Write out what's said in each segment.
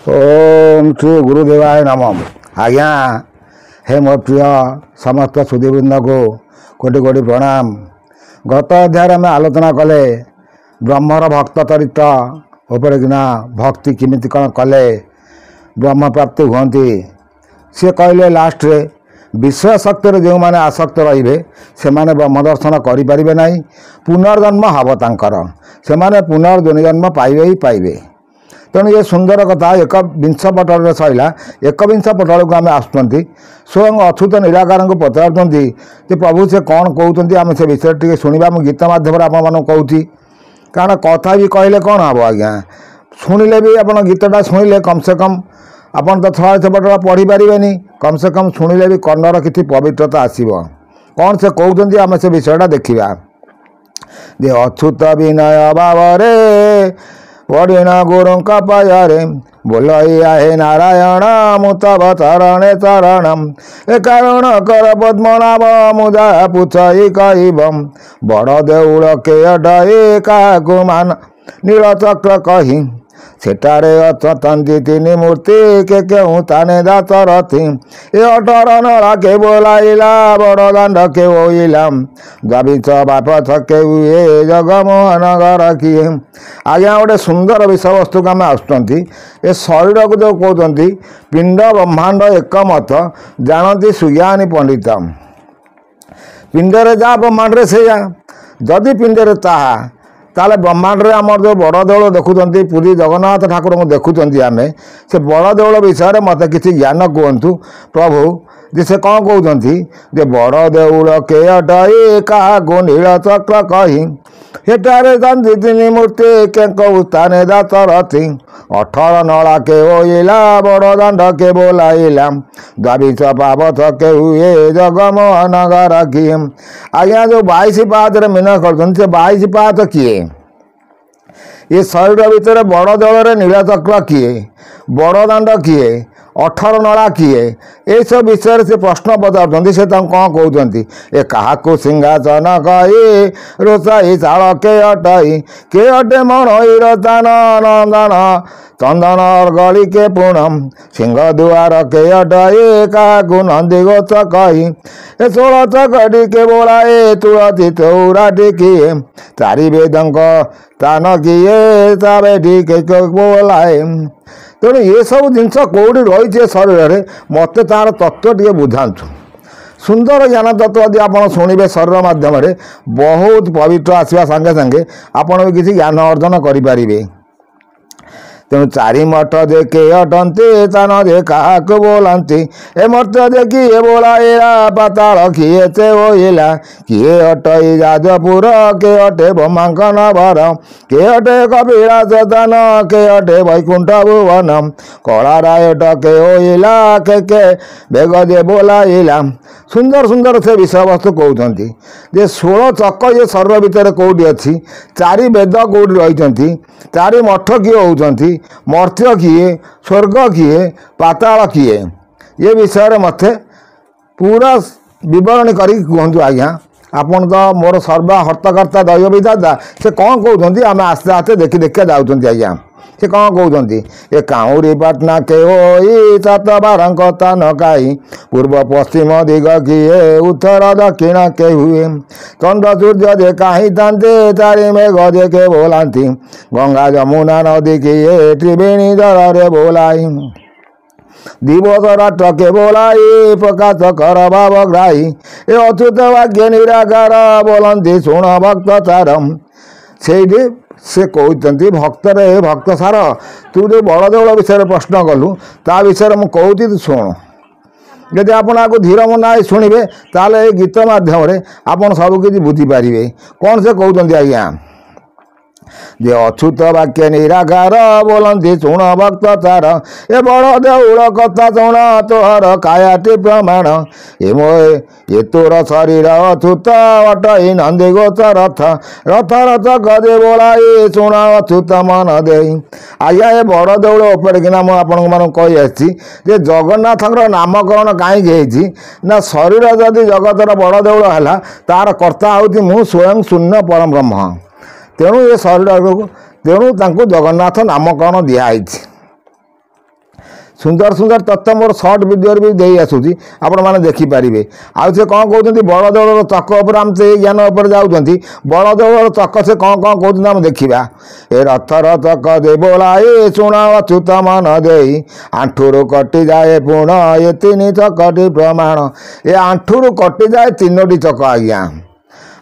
ओम श्री गुरुदेवाय नमः। आज्ञा हे मो प्रिय समस्त सुधीवृंद को कोटि कोटि प्रणाम। गत अध्याय आम आलोचना कले ब्रह्मर भक्त चरित्र उपर किना भक्ति किमिति कौन कले ब्रह्म प्राप्ति हुअन्ति सी कहले लास्ट रे विषय शक्ति जो मैंने आसक्त रे से माने ब्रह्म दर्शन करें ना पुनर्जन्म हम तांकर से माने पुनर्जन्म पाइबे ही पाइबे। तेणु ये सुंदर कथा एक विंश पटल सैला एक विंश पटल को आम आसुँच स्वयं अच्युत निराकार को पचार प्रभु से कौन कहते आम से विषय टी शुणा मुझे गीत मध्यम आपण कहूँ कारण कथा भी कहले कौन हम आज्ञा शुणिले भी आप गीतटा शुणिले कम से कम आपन तो छः पटल पढ़ी पारे कम से कम शुणिले भी कर्णर किसी पवित्रता आसो कौन से कहते आम से विषयटा देखा दे अच्युत विनय भावरे पड़िन गुरु पायारे बोलैया हे नारायण मुतव चरणे चरणम ए कारण कर पद्मनाभ मुदा पुछई कहबम बड़ देउल के अडे काकु मान नीलचक्र कही सेठारे अछतंती तीन मूर्ति के केहू ताने दासरथी ए अठर नला के बोलाइला बड़ दाण्ड के ओइला द्वाविश बाप छके हुए जगमोहन घर किए। आज्ञा गोटे सुंदर विषय वस्तु को आम आसुँच ए शरीर को जो कहते पिंड ब्रह्मांड एकमत जानती सुज्ञानी पंडित पिंडरे जा ब्रह्मांड से जदि पिंडरे ताहा ताले ब्रह्मांड आम जो बड़ देउल देखुं पुरी जगन्नाथ ठाकुर को देखुं आम से बड़ देउल विषय मत किसी ज्ञान कहतु प्रभु जे से कौन कहते जे बड़ देउल के अटई क्या नीलचक्र कही हेटारे दानी तीन मूर्ति के कहूताने दासरथी अठर नला के ओइला बड़ दाण्ड के बोलाइला द्वाविश पाप छके हुए जगमोहन घर किए। आज्ञा जो 22 पाहच मीन कर 22 पाहच किए ये शरीर भितर बड़ देउल नीलचक्र किए बड़ दाण्ड किए 18 नला किए ये सब विषय से प्रश्न पचार से कौन कहते ए क्या सिंहासन कही रोषाई शाल के अटे मणईर तान नंदन चंदन गली के पूनम सिंह दुआर के अटई क्या नंदी गोच कही ए 16 चकटी के बोलाए तुलसी चौराटी किए चारि वेदंक तान किए ताबेटी के बोलाए। तेणु ये सब जिनस कौटी रही शरीर में मत तार तत्व टे बुझातु सुंदर ज्ञान तत्व यदि आप शुणे शरीर मध्यम बहुत पवित्र आसवा सांगे सांगे आपड़ भी किसी ज्ञान अर्जन करें। तेणु चारि मठ देखे अटंती तान दे क्या बोलती ए मठ देखी ए बोलाइला पाताल किए से ओइला किए अटई जाजपुर के अटे ब्रह्मांकन भर के अटे कपिलास दान के अटे वैकुंठ भुवन कला रायट के ओइला के बेग दे बोलाइला सुंदर सुंदर से विषय वस्तु कहते जे 16 चक ये शरीर भितर कौटी अच्छी चारि वेद कौटी रही चारि मठ किए होती मर्त्य किए स्वर्ग किए पाताल किए ये विषय मत पूरा विवरणी कर कहतु। आज्ञा आपन तो मोर सर्व हर्तकर्ता दैव विधाता से कौन कहते आम आस्ते आस्ते देखी देखा जाऊँ। आज्ञा से कौन कहते ए काउरी पाटना के ओई 7 बारंक तान काई पूर्व पश्चिम दिग किए उत्तर दक्षिण के हुए चंद्र सूर्य जे कहीं तांते चारि मेघ जे के बोलांती गंगा जमुना नदी किए त्रिवेणी जल रे बोलाई दिवस रात के बोलाई प्रकाश कर भावग्राही ए अच्युत वाक्य निराकार बोलती शुण भक्त सारम से कहते भक्त रे भक्त सार तू जो बड़ देउल विषय प्रश्न कलु ता विषय मुझे कहती तू शुण यदि आपको धीर मना शुणे ताले गीत मध्यम आपड़ सबकि बुझीपारे कौन से कहते। आज्ञा जे अच्युत वाक्य निराकार बोलती शुण भक्त तार ए बड़ देउल कथा शुण तोहर कायाटी प्रमाण ए मोए ये तोर शरीर अच्युत अटई नंदी गोच रथ रथ रथ गदे बोलाई शुण अच्युत मन दे। आज्ञा ये बड़ देउल उपर किना मुझे कही आसी जगन्नाथ नामकरण कहीं ना शरीर जदि जगतर बड़ देउल है तार कर्ता हूँ मु स्वयं शून्य परम ब्रह्म तेणु ये शरीर तेणु जगन्नाथ नामकरण दिखाई। सुंदर सुंदर तथ्य मोर सर्ट वीडियो भी दे आसूँ आपण मैंने देखिपारे। आउ से कौन कहते बड़ देवल चक उपर आम से ज्ञान उपर जाऊँच बड़ देवल चक से कौन कौन कहते आम देखा। ए रथर चक देवला ए शुण अच्युत मन दे आंठुरु कटि जाए पुण ए तीन चकटी प्रमाण। ए आंठुरु कटि जाए तीनोटी चक आज्ञा।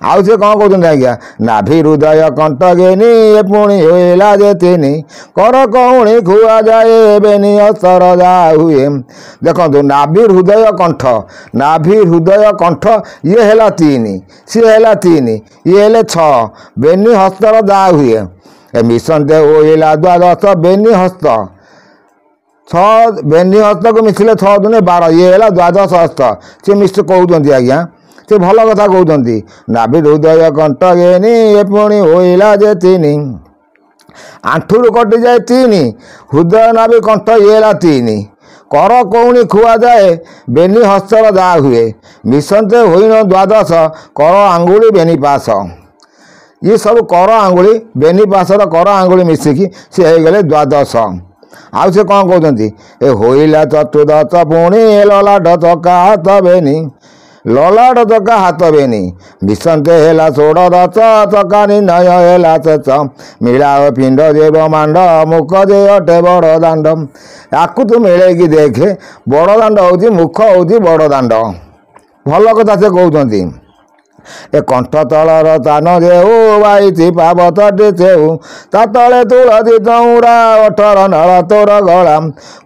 आउ से कौन कहते आज्ञा नाभि हृदय कंठ गेनी ए पुणी होइला जे तीनी कर कौणी खुआ जाए बेनी अस्तर जा हुए। देखो नाभि हृदय कंठ नाभि हृदय कंठ ये है तीन सी है तीन ये है 6 बेनी हस्तर जा हुए। मिशनते होइला द्वादश बेनी हस्त 6 बेनी हस्त को मिसिले 6 दुने 12 ये है द्वादश हस्त सी मिश्र कहते आज्ञा से भल कथा कहते नाभि हृदय कंठ गेनी ए पुणी होइला जे तीन आंठुरु कटि जाए तीन हृदय नाभि कंठ ये 3 कर कौणी खुआ जाए बेनी हस्तर जा हुए। मिशनते होइन द्वादश कर आंगुली बेनी पास ये सब कर आंगुली बेनी पासर कर आंगुली मिसिकी सी हो गले द्वादश। आउ से कौन कहते ए होइला चतुर्दश पुणी ललाट चका हाथ बेनी ललाट चका हाथ बेनी। मिशनते हेला 16 चका निर्णय हेला शेष मिलाओ पिंड जे ब्रह्मांड मुख जे अटे बड़ दांड। याकू तू मिलेगी देखे बड़ दांड हूँ मुख हूँ बड़ दांड भल कथा से कहते। ए कंठ तलर तान जेऊ बाई पावती सेऊ ता तले तुलसी चौरा 18 नल तोर गला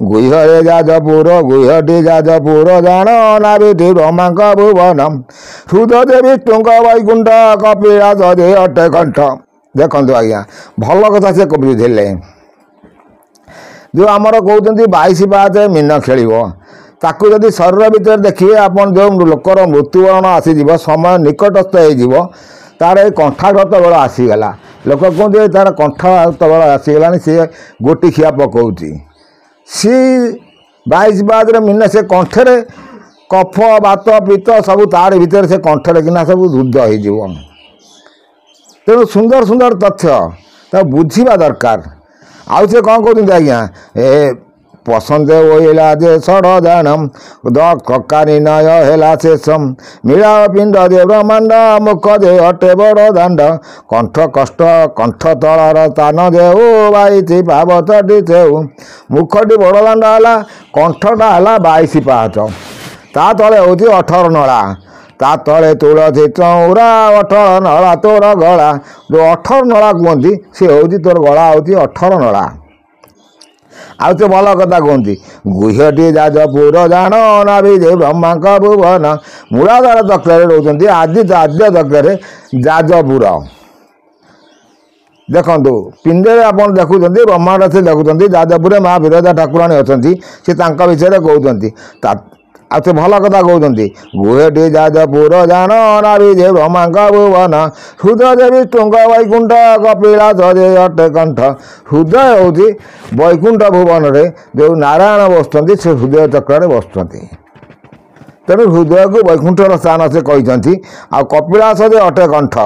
गुहरे जाजपुर गुहटी जाजपुर जान नाभिटी ब्रह्मांक भुवन हृदय विष्णुक वैकुंठ कपिलास जे अटे कंठ। देखो आज्ञा भल कथा से बुझे जो आमर कहते 22 पाहाच मीन खेल ताकू जदि शरीर भितर देखिए आपन जो लोकर मृत्युवरण आसीज समय निकटस्थ हो तार कंठाघात बेल आसीगला लोक कहते तार कंठाघात बेल आसीगला सी गोटी खिया पकाउची सी 22 पाहाचर मीन से कंठे कफ बात पित्त सब तार भितर से कंठे किना सब रुद्ध हो तेणु सुंदर सुंदर तथ्य बुझा दरकार। आउ से कौन कहते आज्ञा ए पसंद होइला जे सड़ जानम कक्का निर्णय हेला शेषम मिला पिंड जे ब्रह्मांड मुख जे अटे बड़ दांड कंठ कष्ट कंठ तलर तान जेऊ बाई पावती सेऊ मुखटी बड़ दांड है कंठटा है 22 पाहाच ता तले हूँ 18 नला ता तले तुलसी चौरा 18 नला तोर गला जो 18 नला कहती सी हूँ तोर गला हूँ 18 नला। आउ तो भल कथा कहती गुहटी जाजपुर जान नाभि जे ब्रह्मांक भुवन मूलाधार चक्र रोचंती आदि आद्य चक्र जाजपुर। देखो पिंडे आप देखुं ब्रह्मांड से देखुं जाजपुर माँ विरजा ठाकुराणी अच्छा सी विषय कहते आ तो भल कथा कहते गुहटी जाजपुर जान नाभि जे ब्रह्मांक भुवन हृदय विष्णुक वैकुंठ कपिलास जे अटे कंठ। हृदय हूँ वैकुंठ भुवन रे जो नारायण बसुँच से हृदय चक्र बसुँच तेणु हृदय को वैकुंठर स्थान से कहते आ कपिलास जे अटे कंठ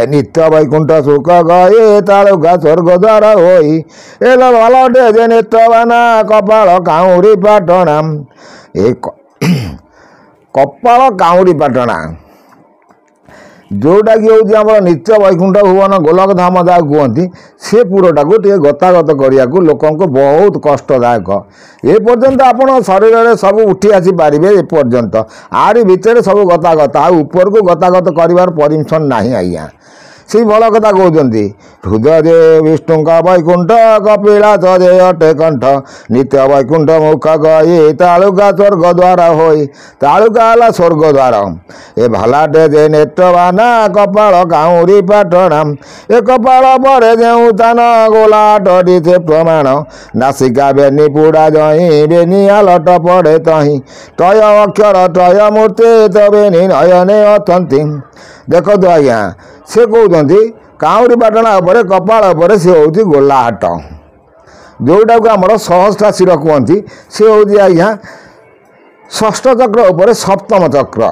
नित्य वैकुंठ सुख गए तालुका स्वर्ग द्वार होई ए भलटे जे नित्यवाना कपाल काउरी पाटणा एक कपाल काउरी पाटणा जोटा कि हूँ आम नित्य वैकुंठ भुवन गोलक धाम जहाँ कहती से पुरटा को गतागत करने को लोक बहुत कष्टदायक ए पर्यंत आपण शरीर में सब उठी आसी पारे एपर्यंत आरी भितर सब गतागत आ ऊपर को गतागत कर परमिशन ना आज्ञा सी भल कथा कहते हृदय जे विष्णु वैकुंठ कपिलास जे अटे कंठ नित्य वैकुंठ मुख गई तालुका स्वर्ग द्वार होई तालुका है स्वर्ग द्वार ए भलाटे जे नेत्रवाना कपाल काउरी पाटणा ए कपाल पर जेऊ तान गोलाट से प्रमाण नासिका बेनी पुड़ा जही बेनी आलट पड़े तही तय अक्षर तय मूर्ति तबेनी नयने अथंती। देखो तो आज्ञा से कहते काउरी पाटणा उपर कपाल उपर सी हूँ गोलाहाट जोटा को आमर सहस्रा शिर कहती सी हूँ आज्ञा षष्ठ चक्र उपर सप्तम चक्र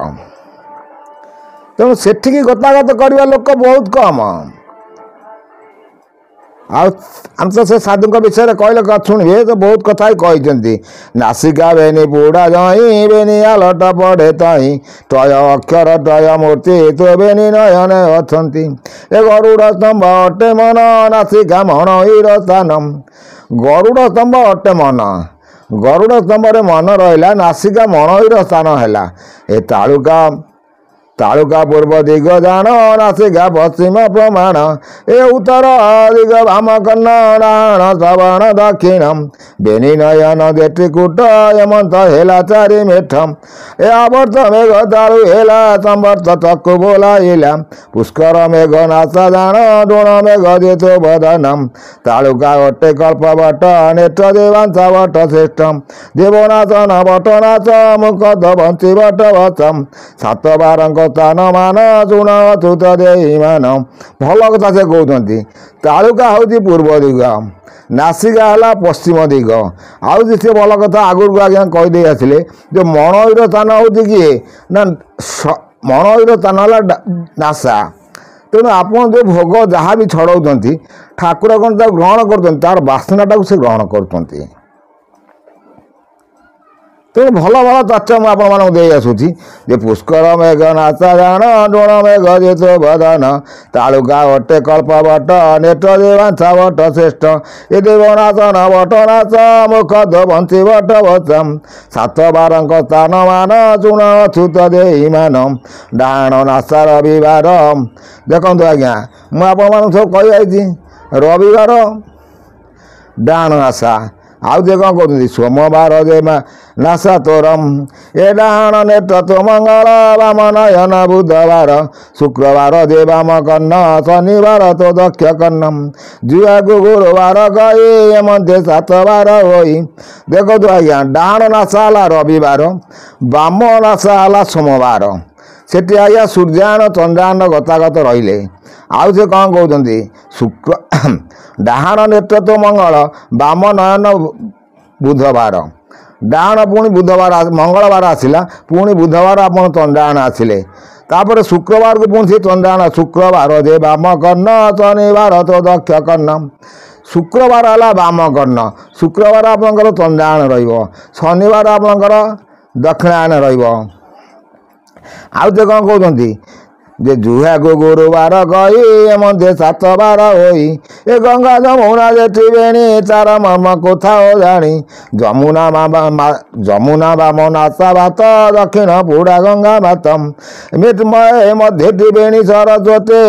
तेणु सेठिकी गतागत करवा लोक बहुत कम आम तो से साधु विषय कहले शुणे तो बहुत कथा कहते नासिका बेनी बुढ़ा जई बेनी आलट पड़े तई तय अक्षर तय मूर्ति तो बेनी नयन अच्छी ए गरुड़ स्तंभ अटे मन नासिका मणईर स्थान गरुड़ स्तंभ अटे मन गरुड़ स्तंभ मन रहा नासिका मणईर स्थान है ए तालुका पूर्व दिग जान नासिका पश्चिम प्रमाण ए उत्तर दिग भाम कर्ण डाण श्रवण दक्षिण बेनी नयन देटिकुट यमंत हेला चारि मेठम ए आवर्त मेघ तालु हेला संवर्त चक्कु बोलाइला पुष्कर मेघ नाचा जान डोण मेघ जेतो बदनम तालुका अटे कल्प बट नेत्र देवांश बट श्रेष्ठम देवनाथ नवट नाच मुखद वंशी बट वचम सात बारंक स्थान मान चुण अच्युत देईमान भल कथा से कहते तालुका हूँ पूर्व दिग नासिका है पश्चिम दिग आउ सी भल कथा आगुक आज्ञा कहीदे आसिले जो मणईर स्थान हूँ किए ना मणईर स्थान है नासा तेणु आप जो भोग जहाँ भी छड़ाऊँ ठाकुर कौन ग्रहण कर तार बासनाटा से ग्रहण कर तेणु भल भल तथ्य मुझे आसूँ पुष्कर मेघ नाचा जान डोण मेघ जेतो बदन तालुका अटे कल्प बट नेत्र देवांश बट श्रेष्ठ ए देवनाथ नवट नाच मुखद वंशी बट वचम सात बारंक स्थान मान चुण अच्युत देईमान डाण नासा रविवार देखो आज्ञा मुझे सब कही रविवार डाण नासा आउ जे कौन कहते सोमवार जे नासा तोरम ए डाण नेत्र तो मंगल वाम नयन बुधवार शुक्रवार जे वाम कर्ण शनिवार तो दक्ष कर्णम जुआ को गुरुवार गई मध्य 7 बार होई देखो तो आज्ञा डाण नासा है रविवार वाम नासा है सोमवार सेठी आज्ञा सूर्यायन चंद्रायन गतागत रहिले आउ से कौन कहते शुक्र डाहाण नेत्र तो मंगल वाम नयन बुधवार डाहाण पुणी बुधवार मंगलवार आसला पुणी बुधवार आप चंद्रायन आसिले तापर शुक्रवार को पुणी से चंद्रायन शुक्रवार जे वाम कर्ण शनिवार तो दक्ष कर्ण शुक्रवार है वाम कर्ण शुक्रवार आपंकर चंद्रायन रनिवार आपंकर दक्षिणायन रउे कौन कहते जे जुहा को गुरुवार गई मध्य 7 बार होई ए गंगा जमुना जेठी बेणी तार मर्म कोथा जानी जमुना वाम नासा भात दक्षिण पुड़ा गंगा भातम मृतमय मध्य बेणी सरस्वती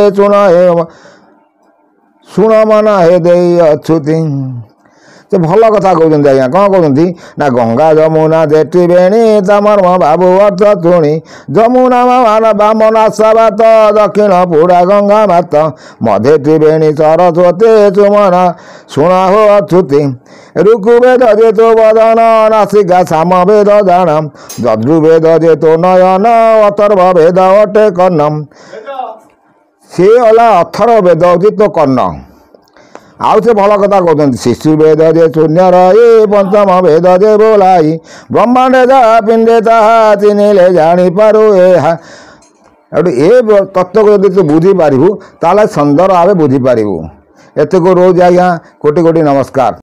शुण मन हे दे अछुति से भल कथा कहते आज्ञा कौन कहते ना गंगा जमुना जेठी बेणी तमर्म बाबू अर्थ शुणी जमुना वाम नासा भात दक्षिण पुड़ा गंगा भात मधे बेणी सरस्वती सुमन शुण हो अच्युति ऋकुवेद जे तो वदन नासिका साम वेद जान जजुर्वेद जे तो नयन अथर्व वेद अटे कर्णम सी है अथर्व वेद हूँ तो कर्ण आउ से भल कथा कहते शिशु वेद जे शून्य रही पंचम वेद जे बोलाई ब्रह्मांड जहा पिंडे ताहा चिन्हले जानीपारू ए तत्व को यदि तू बुझीपारू ताले सुंदर भाव बुझीपारू एत को रोज आज्ञा कोटि कोटि नमस्कार।